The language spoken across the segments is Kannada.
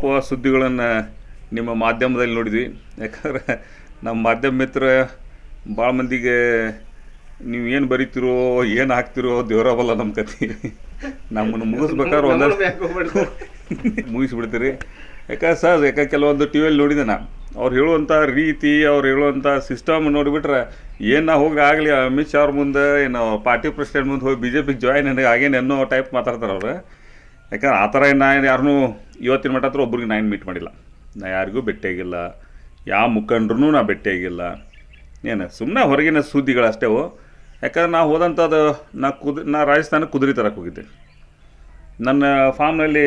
ಊಹಾಪೋಹ ಸುದ್ದಿಗಳನ್ನು ನಿಮ್ಮ ಮಾಧ್ಯಮದಲ್ಲಿ ನೋಡಿದ್ವಿ. ಯಾಕಂದ್ರೆ ನಮ್ಮ ಮಾಧ್ಯಮ ಮಿತ್ರ ಭಾಳ ಮಂದಿಗೆ ನೀವು ಏನು ಬರೀತಿರೋ ಏನು ಹಾಕ್ತಿರೋ ದೇವರವಲ್ಲ ನಮ್ಮ ಕತೆ. ನಮ್ಮನ್ನು ಮುಗಿಸ್ಬೇಕಾದ್ರೆ ಒಂದಷ್ಟು ಮುಗಿಸ್ಬಿಡ್ತೀರಿ. ಯಾಕೆ ಕೆಲವೊಂದು ಟಿ ವಿಯಲ್ಲಿ ನೋಡಿದೆ ನಾ, ಅವ್ರು ಹೇಳುವಂಥ ರೀತಿ, ಅವ್ರು ಹೇಳುವಂಥ ಸಿಸ್ಟಮ್ ನೋಡಿಬಿಟ್ರೆ ಏನು ನಾ ಹೋಗಿ ಆಗಲಿ ಅಮಿತ್ ಶಾ ಅವ್ರ ಮುಂದೆ ಏನು ಪಾರ್ಟಿ ಪ್ರೆಸಿಡೆಂಟ್ ಮುಂದೆ ಹೋಗಿ BJP ಜಾಯ್ನ್ ನನಗೆ ಆಗೇನು ಅನ್ನೋ ಟೈಪ್ ಮಾತಾಡ್ತಾರೆ ಅವ್ರು. ಯಾಕಂದ್ರೆ ಆ ಥರ ನಾನು ಯಾರನ್ನೂ ಇವತ್ತಿನ ಮಟ್ಟ ಹತ್ರ ಒಬ್ರಿಗೆ ನಾನು ಮೀಟ್ ಮಾಡಿಲ್ಲ. ನಾ ಯಾರಿಗೂ ಭೇಟಿಯಾಗಿಲ್ಲ, ಯಾವ ಮುಖಂಡ್ರೂ ನಾ ಭೇಟಿಯಾಗಿಲ್ಲ. ಏನು ಸುಮ್ಮನೆ ಹೊರಗಿನ ಸುದ್ದಿಗಳಷ್ಟೇ ಅವು. ಯಾಕಂದ್ರೆ ನಾ ಹೋದಂಥದ್ದು ನಾ ರಾಜಸ್ಥಾನಕ್ಕೆ ಕುದುರೆ ತರಕ್ಕೆ ಹೋಗಿದ್ದೆ. ನನ್ನ ಫಾರ್ಮ್ನಲ್ಲಿ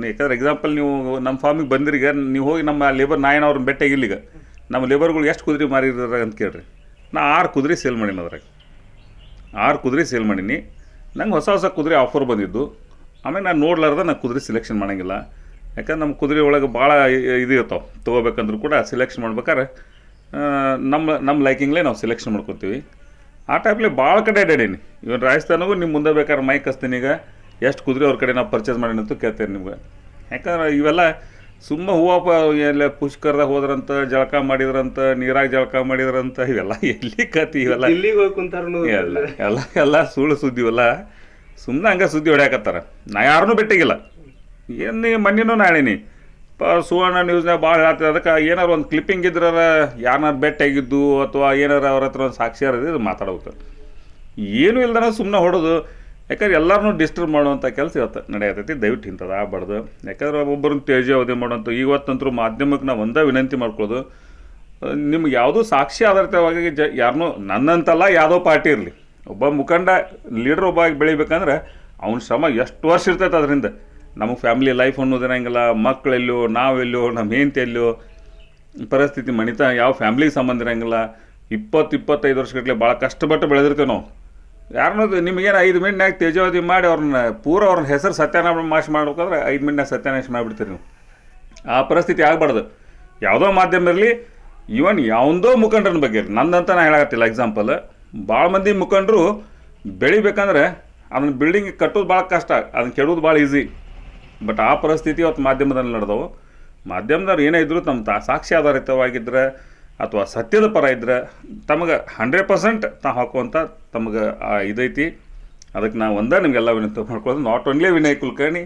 ಯಾಕಂದ್ರೆ ಎಕ್ಸಾಂಪಲ್ ನೀವು ನಮ್ಮ ಫಾರ್ಮಿಗೆ ಬಂದಿರೀಗ, ನೀವು ಹೋಗಿ ನಮ್ಮ ಲೇಬರ್ ನಾ ಅವ್ರನ್ನ ಭೇಟಿಯಾಗಿಲ್ಲ. ಈಗ ನಮ್ಮ ಲೇಬರ್ಗಳು ಎಷ್ಟು ಕುದುರೆ ಮಾರಿದಾರ ಅಂತ ಕೇಳ್ರಿ. ನಾ 6 ಕುದುರೆ ಸೇಲ್ ಮಾಡೀನಿ. ಅದ್ರಾಗ 6 ಕುದುರೆ ಸೇಲ್ ಮಾಡೀನಿ. ನಂಗೆ ಹೊಸ ಕುದುರೆ ಆಫರ್ ಬಂದಿದ್ದು. ಆಮೇಲೆ ನಾನು ನೋಡ್ಲಾರ್ದ ನಾನು ಕುದುರೆ ಸೆಲೆಕ್ಷನ್ ಮಾಡೋಂಗಿಲ್ಲ. ಯಾಕಂದ್ರೆ ನಮ್ಮ ಕುದುರೆ ಒಳಗೆ ಭಾಳ ಇದು ಇರ್ತಾವೆ. ತೊಗೋಬೇಕಂದ್ರೂ ಕೂಡ ಸೆಲೆಕ್ಷನ್ ಮಾಡ್ಬೇಕಾದ್ರೆ ನಮ್ಮ ಲೈಕಿಂಗ್ಲೇ ನಾವು ಸೆಲೆಕ್ಷನ್ ಮಾಡ್ಕೊತೀವಿ. ಆ ಟೈಪ್ಲೇ ಭಾಳ ಕಡೆ ಅಡ್ಡಾಡೀನಿ. ಇವನ್ ರಾಜಸ್ಥಾನಗೂ ನಿಮ್ಮ ಮುಂದೆ ಬೇಕಾದ್ರೆ ಮೈಕ್ ಹಚ್ತೀನಿ. ಈಗ ಎಷ್ಟು ಕುದುರೆ ಅವ್ರ ಕಡೆ ನಾವು ಪರ್ಚೇಸ್ ಮಾಡೀನಿ ಅಂತ ಕೇಳ್ತೇನೆ ನಿಮ್ಗೆ. ಯಾಕಂದ್ರೆ ಇವೆಲ್ಲ ಸುಮ್ಮ ಹೂವಪ್ಪ ಎಲ್ಲ ಪುಷ್ಕರದಾಗ ಹೋದ್ರಂತ, ಜಳಕ ಮಾಡಿದ್ರಂತ, ನೀರಾಗ ಜಳಕ ಮಾಡಿದ್ರಂತ, ಇವೆಲ್ಲ ಎಲ್ಲಿ ಕತಿ ಇವೆಲ್ಲ ಎಲ್ಲ ಸುಳ್ಳು ಸುದ್ದಿ. ಇವೆಲ್ಲ ಸುಮ್ಮನೆ ಹಂಗೆ ಸುದ್ದಿ ಹೊಡ್ಯಾಕತ್ತಾರ. ನಾ ಯಾರನ್ನೂ ಭೇಟಿಯಾಗಿಲ್ಲ. ಏನು ಮೊನ್ನೆನೂ ನಾ ಹೇಳೀನಿ, ಸುವರ್ಣ ನ್ಯೂಸ್ನಾಗ ಭಾಳ ಹೇಳ್ತಾರೆ. ಅದಕ್ಕೆ ಏನಾರು ಒಂದು ಕ್ಲಿಪ್ಪಿಂಗ್ ಇದ್ರ ಯಾರನ್ನಾರು ಭೇಟಿಯಾಗಿದ್ದು ಅಥವಾ ಏನಾರು ಅವ್ರ ಹತ್ರ ಒಂದು ಸಾಕ್ಷಿಯಾರ ಇದು ಮಾತಾಡ್ಬೇಕು. ಏನೂ ಇಲ್ದಾನ ಸುಮ್ಮನೆ ಹೊಡೋದು. ಯಾಕಂದ್ರೆ ಎಲ್ಲರನ್ನೂ ಡಿಸ್ಟರ್ಬ್ ಮಾಡುವಂಥ ಕೆಲಸ ಇವತ್ತು ನಡೆಯತೈತಿ. ದಯವಿಟ್ಟು ಇಂಥದ್ದು ಆಗಬಾರ್ದು. ಯಾಕಂದ್ರೆ ಒಬ್ಬೊಬ್ಬರನ್ನ ತೇಜಾವಧಿ ಮಾಡೋಂಥ ಇವತ್ತಂತರೂ ಮಾಧ್ಯಮಕ್ಕೆ ನಾವು ಒಂದೇ ವಿನಂತಿ ಮಾಡ್ಕೊಳ್ಳೋದು, ನಿಮ್ಗೆ ಯಾವುದೂ ಸಾಕ್ಷಿ ಆಧಾರಿತವಾಗಿ ಯಾರನ್ನೂ ನನ್ನಂತಲ್ಲ ಯಾವುದೋ ಪಾರ್ಟಿ ಇರಲಿ, ಒಬ್ಬ ಮುಖಂಡ ಲೀಡರ್ ಒಬ್ಬ ಬೆಳಿಬೇಕಂದ್ರೆ ಅವ್ನ ಶ್ರಮ ಎಷ್ಟು ವರ್ಷ ಇರ್ತೈತೆ. ಅದರಿಂದ ನಮಗೆ ಫ್ಯಾಮಿಲಿ ಲೈಫ್ ಅನ್ನೋದಿರಂಗಿಲ್ಲ. ಮಕ್ಕಳೆಲ್ಲೋ, ನಾವೆಲ್ಲೋ, ನಮ್ಮ ಹೆಂಡತಿ ಎಲ್ಲೋ, ಪರಿಸ್ಥಿತಿ ಮಣಿತ ಯಾವ ಫ್ಯಾಮ್ಲಿಗೆ ಸಂಬಂಧ ಇರೋಂಗಿಲ್ಲ. 20-25 ವರ್ಷಗಟ್ಟಲೆ ಭಾಳ ಕಷ್ಟಪಟ್ಟು ಬೆಳೆದಿರ್ತೇವೆ ನಾವು. ಯಾರನ್ನೋದು ನಿಮಗೇನು 5 ಮಿನಿಟ್ನಾಗ ತೇಜಾವಧಿ ಮಾಡಿ ಅವ್ರನ್ನ ಹೆಸರು ಸತ್ಯಾನಾಶ ಮಾಡ್ಬೇಕಾದ್ರೆ 5 ಮಿನಿಟ್ನಾಗ ಸತ್ಯಾನಾಶ ಮಾಡಿಬಿಡ್ತೀರಿ ನೀವು. ಆ ಪರಿಸ್ಥಿತಿ ಆಗಬಾರ್ದು. ಯಾವುದೋ ಮಾಧ್ಯಮ ಇರಲಿ, ಇವನ್ ಯಾವುದೋ ಮುಖಂಡನ ಬಗ್ಗೆ ನಂದಂತ ನಾನು ಹೇಳಕತ್ತಿಲ್ಲ. ಎಕ್ಸಾಂಪಲ್, ಭಾಳ ಮಂದಿ ಮುಖಂಡರು ಬೆಳಿಬೇಕಂದ್ರೆ ಅದನ್ನ ಬಿಲ್ಡಿಂಗ್ ಕಟ್ಟೋದು ಭಾಳ ಕಷ್ಟ, ಅದನ್ನ ಕೆಡೋದು ಭಾಳ ಈಸಿ. ಬಟ್ ಆ ಪರಿಸ್ಥಿತಿ ಅವತ್ತು ಮಾಧ್ಯಮದಲ್ಲಿ ನಡೆದವು. ಮಾಧ್ಯಮದವ್ರು ಏನೇ ಇದ್ದರೂ ತಮ್ಮ ಸಾಕ್ಷಿ ಆಧಾರಿತವಾಗಿದ್ದರೆ ಅಥವಾ ಸತ್ಯದ ಪರ ಇದ್ದರೆ ತಮಗೆ 100% ಹಾಕುವಂಥ ತಮಗೆ ಇದೈತಿ. ಅದಕ್ಕೆ ನಾವು ಒಂದೇ ನಿಮಗೆಲ್ಲ ವಿನಂತಿ ಮಾಡ್ಕೊಳ್ಳೋದು, ನಾಟ್ ಓನ್ಲಿ ವಿನಯ್ ಕುಲಕರ್ಣಿ,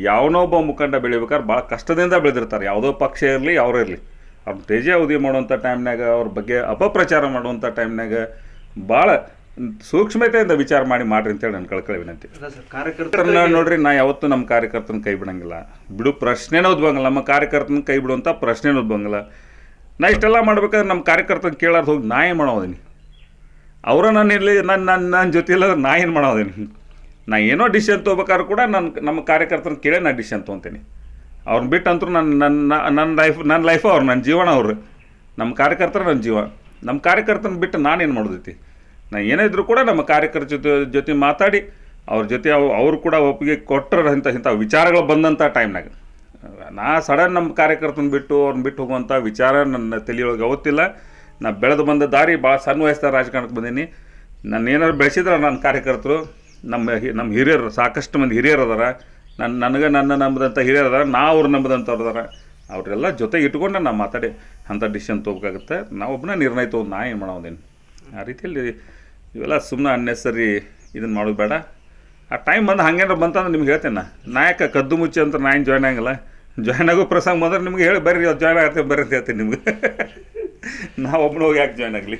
ಯಾವನೋ ಒಬ್ಬ ಮುಖಂಡ ಬೆಳಿಬೇಕಾದ್ರೆ ಭಾಳ ಕಷ್ಟದಿಂದ ಬೆಳೆದಿರ್ತಾರೆ. ಯಾವುದೋ ಪಕ್ಷ ಇರಲಿ, ಯಾರೋ ಇರಲಿ, ಅವ್ರು ತೇಜಾವಧಿ ಮಾಡುವಂಥ ಟೈಮ್ನಾಗ ಅವ್ರ ಬಗ್ಗೆ ಅಪಪ್ರಚಾರ ಮಾಡುವಂಥ ಟೈಮ್ನಾಗ ಭಾಳ ಸೂಕ್ಷ್ಮತೆಯಿಂದ ವಿಚಾರ ಮಾಡ್ರಿ ಅಂತೇಳಿ ನನ್ನ ಕಳ್ಕೊಳ್ಳೋ ವಿನಂತಿ. ಕಾರ್ಯಕರ್ತರನ್ನ ನೋಡ್ರಿ, ನಾ ಯಾವತ್ತೂ ನಮ್ಮ ಕಾರ್ಯಕರ್ತನ ಕೈ ಬಿಡಂಗಿಲ್ಲ, ಬಿಡು ಪ್ರಶ್ನೆನೇ ಉದ್ಭವಂಗಿಲ್ಲ. ನಮ್ಮ ಕಾರ್ಯಕರ್ತನ ಕೈ ಬಿಡುವಂಥ ಪ್ರಶ್ನೆನೇ ಉದ್ಭವಂಗಿಲ್ಲ. ನಾ ಇಷ್ಟೆಲ್ಲ ಮಾಡ್ಬೇಕಾದ್ರೆ ನಮ್ಮ ಕಾರ್ಯಕರ್ತನ ಕೇಳಾರ್ದು ಹೋಗಿ ನಾ ಏನು ಮಾಡೋದೀನಿ? ಅವರ ನಾನು ಇರಲಿ, ನನ್ನ ಜೊತೆ ಇಲ್ಲ, ನಾ ಏನು ಮಾಡೋದೀನಿ? ನಾ ಏನೋ ಡಿಸಿಷನ್ ತೊಗೋಬೇಕಾದ್ರೂ ಕೂಡ ನಮ್ಮ ಕಾರ್ಯಕರ್ತನ ಕೇಳೇ ನಾ ಡಿಸಿಷನ್ ತೊಗೊತೀನಿ. ಅವ್ರನ್ನ ಬಿಟ್ಟು ಅಂತೂ ನನ್ನ ಲೈಫ್ ಅವ್ರು, ನನ್ನ ಜೀವನ ಅವರು. ನಮ್ಮ ಕಾರ್ಯಕರ್ತರು ನನ್ನ ಜೀವ. ನಮ್ಮ ಕಾರ್ಯಕರ್ತನ ಬಿಟ್ಟು ನಾನೇನು ಮಾಡೋದೈತಿ? ನಾ ಏನೇ ಇದ್ರೂ ಕೂಡ ನಮ್ಮ ಕಾರ್ಯಕರ್ತರ ಜೊತೆ ಮಾತಾಡಿ ಅವ್ರ ಜೊತೆ ಅವರು ಕೂಡ ಒಪ್ಪಿಗೆ ಕೊಟ್ಟರೆ ಇಂಥ ವಿಚಾರಗಳು ಬಂದಂಥ ಟೈಮ್ನಾಗ ನಾ ಸಡನ್ ನಮ್ಮ ಕಾರ್ಯಕರ್ತನ ಬಿಟ್ಟು ಅವ್ರನ್ನ ಬಿಟ್ಟು ಹೋಗುವಂಥ ವಿಚಾರ ನನ್ನ ತಲೆಯೊಳಗೆ ಯಾವತ್ತಿಲ್ಲ. ನಾ ಬೆಳೆದು ಬಂದ ದಾರಿ ಭಾಳ ಸಣ್ಣ ವಯಸ್ಸಾದ ರಾಜಕಾರಣಕ್ಕೆ ಬಂದೀನಿ. ನಾನು ಏನಾದ್ರು ಬೆಳೆಸಿದ್ರೆ ನನ್ನ ಕಾರ್ಯಕರ್ತರು, ನಮ್ಮ ಹಿರಿಯರು, ಸಾಕಷ್ಟು ಮಂದಿ ಹಿರಿಯರು ಅದಾರ. ನನಗೆ ನಂಬದಂಥ ಹಿರಿಯರು ಅದಾರ, ನಾ ಅವ್ರು ನಂಬದಂಥವ್ರು ಅದಾರ. ಅವರೆಲ್ಲ ಜೊತೆಗೆ ಇಟ್ಕೊಂಡು ನಾನು ಮಾತಾಡಿ ಅಂಥ ಡಿಸಿಷನ್ ತೊಗೋಬೇಕಾಗುತ್ತೆ. ನಾವೊಬ್ಬನೇ ನಿರ್ಣಯ ತೊಗೊಂಡು ನಾ ಏನು ಮಾಡೋದೇನು? ಆ ರೀತಿಯಲ್ಲಿ ಇವೆಲ್ಲ ಸುಮ್ಮನೆ ಅನ್ನೆಸರಿ ಇದನ್ನು ಮಾಡೋದು ಬೇಡ. ಆ ಟೈಮ್ ಬಂದು ಹಂಗೇನಾರು ಬಂತಂದ್ರೆ ನಿಮ್ಗೆ ಹೇಳ್ತೇನೆ. ನಾಯಕ ಕದ್ದು ಮುಚ್ಚಿ ಅಂತ ನಾ ಏನು ಜಾಯ್ನ್ ಆಗಲ್ಲ. ಜಾಯ್ನ್ ಆಗೋ ಪ್ರಸಂಗ ಬಂದ್ರೆ ನಿಮ್ಗೆ ಹೇಳಿ ಬರ್ರಿ, ಜಾಯ್ನ್ ಆಗ್ತೇವೆ ಬರ್ರಿ ಅಂತ ಹೇಳ್ತೀನಿ ನಿಮ್ಗೆ. ನಾವು ಒಬ್ಬನು ಹೋಗಿ ಯಾಕೆ ಜಾಯ್ನ್ ಆಗಲಿ?